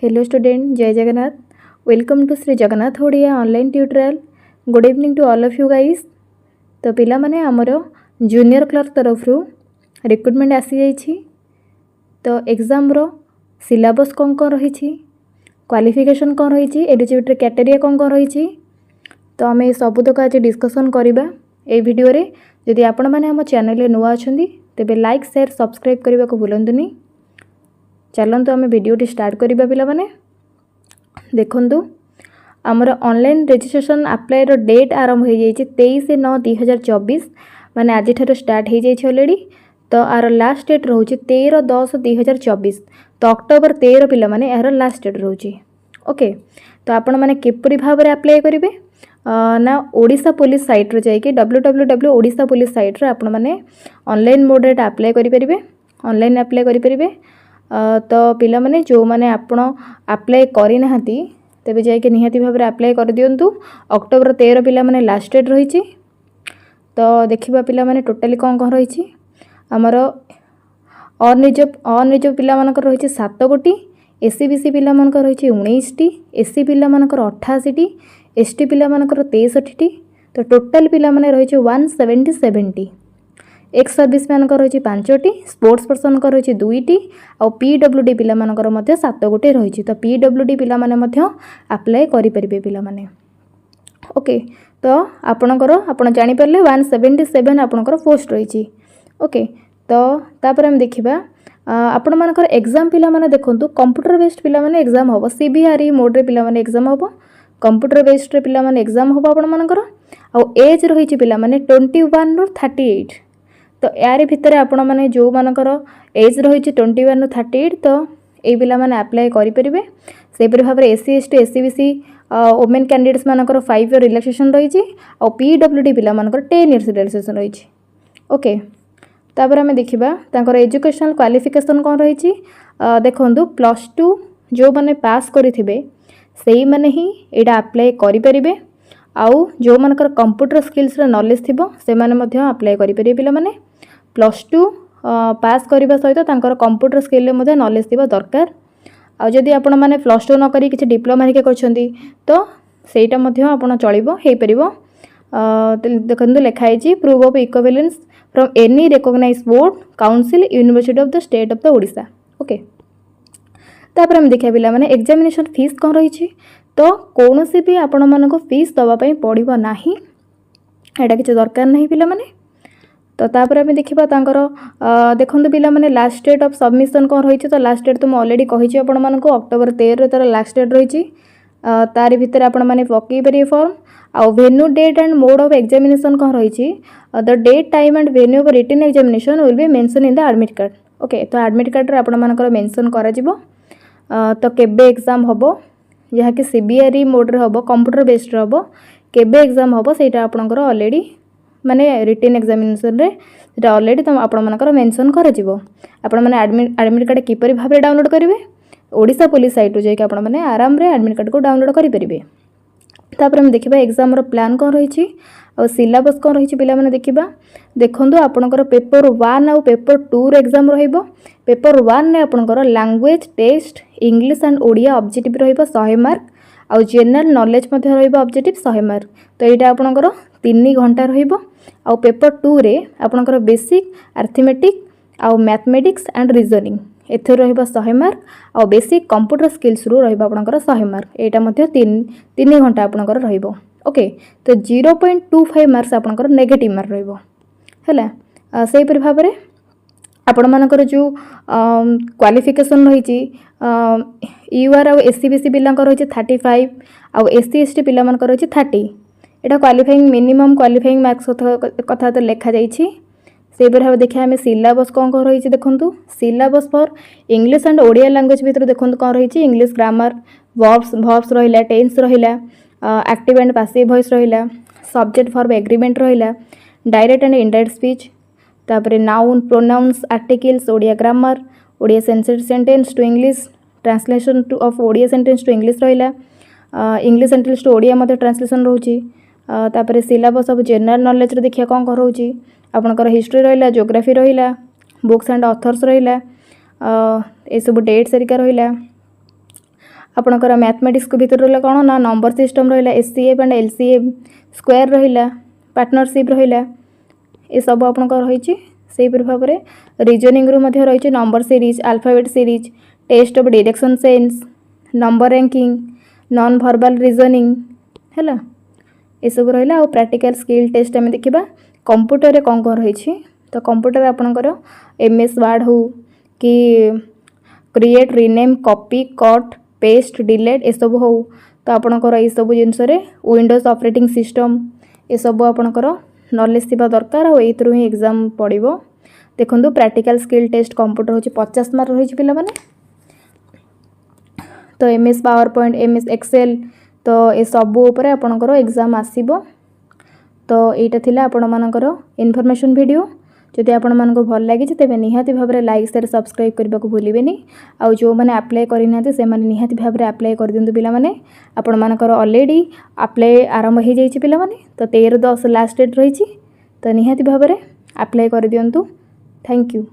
Hello student, जय Jagannath. Welcome to Shri Jagannath Odia online tutorial. Good evening to all of you guys. तो पिला माने हमर जूनियर क्लर्क तरफ रिक्रुटमेंट आसी जाइछि। तो एग्जाम रो सिलेबस कौन कौन रही, क्वालिफिकेशन कौन रही, एलिजिबिलिटी क्राइटेरिया कौन कौन रही, तो आम सबुतक आज डिस्कसन करवा ए वीडियो रे। जदि आपण माने हम चैनल रे नुआ अछंती तेबे लाइक शेयर सब्सक्राइब करने को भूलंतुनी। चलतु आम वीडियोटी स्टार्ट करवा। पिला माने देखंतु आमर ऑनलाइन रजिस्ट्रेशन अप्लाई रो डेट आरंभ हो जाइए 23/9/2024 माने आज ठार स्टार्ट हो जाइए ऑलरेडी। तो आर लास्ट डेट रोचे 13/10/2024। तो अक्टोबर 13 पिला माने यार लास्ट डेट रोचे। ओके, तो आपण माने किपरि भाव रे अप्लाई करिवे ना ओडिशा पुलिस साइट रे जाइए www.odisha पुलिस साइट रे आपण माने ऑनलाइन मोड रे अप्लाई करि परिबे, ऑनलाइन अप्लाई करि परिबे। तो पिला माने जो माने आपण अप्लाई करि नहंती तेबे जाइके निहाती भाव रे अप्लाई कर दियंतु। अक्टोबर 13 पिला माने लास्ट डेट रही। तो देखिबा पिला माने टोटली कौन कौन रही। आमर अनरिजर्व पिला मानकर रही 7 गोटी, एससी बीसी पिला मानकर रही 19 टी, एससी पिला मानकर 88 टी, एसटी पिला मानकर 63 टी। तो टोटल पिला माने रही 177 टी। एक्स सर्विस मैन रही 5 टी, स्पोर्ट्स पर्सन रही 2 टी, और पीडब्ल्यूडी पिला मानकर 7 गोटी रही। तो पीडब्ल्यूडी पिला माने अप्लाई करि परिबे पिला माने। ओके, तो आपणकर आपण जानि परले 177 आपणकर पोस्ट रही। ओके, तो तापर हम देखिबा आपण मानकर एग्जाम पिला माने देखंतु कंप्यूटर बेस्ड पिला माने एग्जाम होबो। सीबीआरई मोड रे पिला माने एग्जाम होबो, कंप्यूटर बेस्ड रे पिला माने एग्जाम होबो आपण मानकर। आ एज रही पिला माने 21 रु 38। तो यार भितर आपण माने जो मानकर एज रही 21 रु 38 तो ये पिला माने अप्लाई करि परिबे। सेपरि भाव SC ST SC BC women candidates मानकर 5 इयर रिलैक्सेशन रही, और पीडब्ल्यूडी पिला मानकर 10 इयर्स रिलैक्सेशन रही। ओके, तापर आम देखा तांकर एजुकेशनल क्वालिफिकेशन कौन रही। देखंतु +2 जो माने पास करिथिबे सेही माने ही एडा अप्लाई करि परिबे। आउ जो मानकर कंप्यूटर स्किल्स रे नॉलेज थिबो से माने मध्य अप्लाई करि परिबे। पिला माने +2 पास करबा सहित तांकर कंप्यूटर स्किल रे मध्य नॉलेज थिबा दरकार। आ जदि आपण माने +2 न करी किछि डिप्लोमा हिके करछंती तो सेटा मध्य आपण चलिबो हे परिबो। देखंतु लेखा है proof of equivalence from any recognised board council university of the state of the Odisha. Okay, तापर हम देखा पिला माने एग्जामिनेशन फीस कौन रही। तो कौन सी भी आपण मानको फीस दवा पई पड़िबो नाही, एटा किछ दरकार नहीं पिला माने। तो तापर हम देखिबा तांकर देखंतु पिला माने लास्ट डेट ऑफ सबमिशन कौन रही। तो लास्ट डेट तो मैं ऑलरेडी कहिछि आपण मानको अक्टोबर 13 तार लास्ट डेट रही। तार भितर आपण माने पकई परिबे फॉर्म। आउ venue date and mode of examination कौन रही। The date time and venue of written examination will be mention in the admit card. Okay, तो एडमिट कार्ड रे आपण मानकर मेंशन करा जिवो। तो केबे एग्जाम होबो जहा कि सीबीआरई मोड रे होबो, कंप्यूटर बेस्ड रे होबो, केबे एग्जाम होबो सेटा आपनकर ऑलरेडी माने रिटन एग्जामिनेशन रे सेटा ऑलरेडी तो आपण मानकर मेंशन करा जिवो। आपण माने एडमिट कार्ड किपरि भाबरे डाउनलोड करिवे ओडिशा पुलिस साइट रो जाय आपण माने आराम रे एडमिट कार्ड को डाउनलोड करि परिबे। तापर हम देखिबा एग्जाम रो प्लान कौन रही और सिलेबस कौन रही। पिला माने देखिबा देखंतु आपनकर पेपर 1 और पेपर 2 रो एग्जाम रहिबो। पेपर 1 ने आपनकर language test English and Odia objective रहिबो 100 मार्क, और जनरल नॉलेज मध्ये रहिबो ऑब्जेक्टिव 100 मार्क। तो एटा आपनकर 3 घंटा रहिबो। और पेपर 2 रे आपनकर बेसिक अरिथमेटिक और मैथमेटिक्स एंड रीजनिंग एथे रहिबो 100 मार्क, और बेसिक कंप्यूटर स्किल्स रो रहिबो आपनकर 100 मार्क। एटा मध्ये 3 घंटा आपनकर रहिबो। ओके, तो 0.25 मार्क्स आपनकर नेगेटिव मार्क रहिबो हैला। सेही परि भाव रे आपण मानकर जो क्वालिफिकेशन रही यूआर और एससी बीसी पिला रही 35, और एससी एसटी पिला रही 30। एटा क्वालिफाइंग मिनिमम क्वालिफाइंग मार्क्स कथा तो लिखा जाइछि। से भाव देखा आम सिलेबस कौन कौन रही। देखो syllabus for English and Odia language भितर देखो कौन रही। इंग्लिश ग्रामर, वर्ब्स रहिला, टेंस रहिला, एक्टिव एंड पैसिव वॉइस रहिला, सब्जेक्ट फॉर एग्रीमेंट रहिला, डायरेक्ट एंड इनडायरेक्ट स्पीच, तापरे noun pronouns articles, Odia grammar, Odia sentence to English, translation to of Odia sentence to English रहिला, इंग्लिश सेंटेंस टू ओडिया मते translation रोची। तापरे syllabus of general knowledge रे देखिया कौन कौन रोची। आपनकर हिस्ट्री रहिला, ज्योग्राफी रहिला, बुक्स एंड ऑथर्स रहिला, ए सब डेट्स एरिका रहिला। आपणकर मैथमेटिक्स भितर रहा कौन ना नंबर सिस्टम रहा एचसीएफ एंड एलसीएफ स्क्वायर रहा पार्टनरशिप रहा ये सब आपंकर रही से भाव में रिजनिंग रही number series alphabet series test of direction sense number ranking non verbal reasoning है ये सब रहा प्रैक्टिकल स्किल टेस्ट आम देखा कंप्यूटर रे कौन कौन रही तो कंप्यूटर आपणकर एमएस वर्ड हो कि create rename copy cut paste delete ये सब हो तो आपणकर ये सब जिनस विंडोज ऑपरेटिंग सिस्टम ये सब आपणकर नॉलेज थिबा दरकार और एथरू ही एग्जाम पड़ो देखो प्रैक्टिकल स्किल टेस्ट कंप्यूटर हूँ 50 मार्क रही पिला माने तो MS PowerPoint MS Excel तो ये सब उपरे आपणकर एग्जाम आसीबो तो यहाँ थिला आपण मानकर इनफॉरमेशन वीडियो जदि आपण मानको भल लगी तेज निहाती भाव में लाइक शेयर सब्सक्राइब करने को भूलें आउ जो मैंने अप्लाई करना से निहाती भाव में अप्लाई कर दिंतु पिलामाने आपण मानकर ऑलरेडी अप्लाई आरंभ हो जाइए पिलामाने तो 13/10 लास्ट डेट रही तो निहाती भाव में अप्लाई कर दिंतु थैंक यू।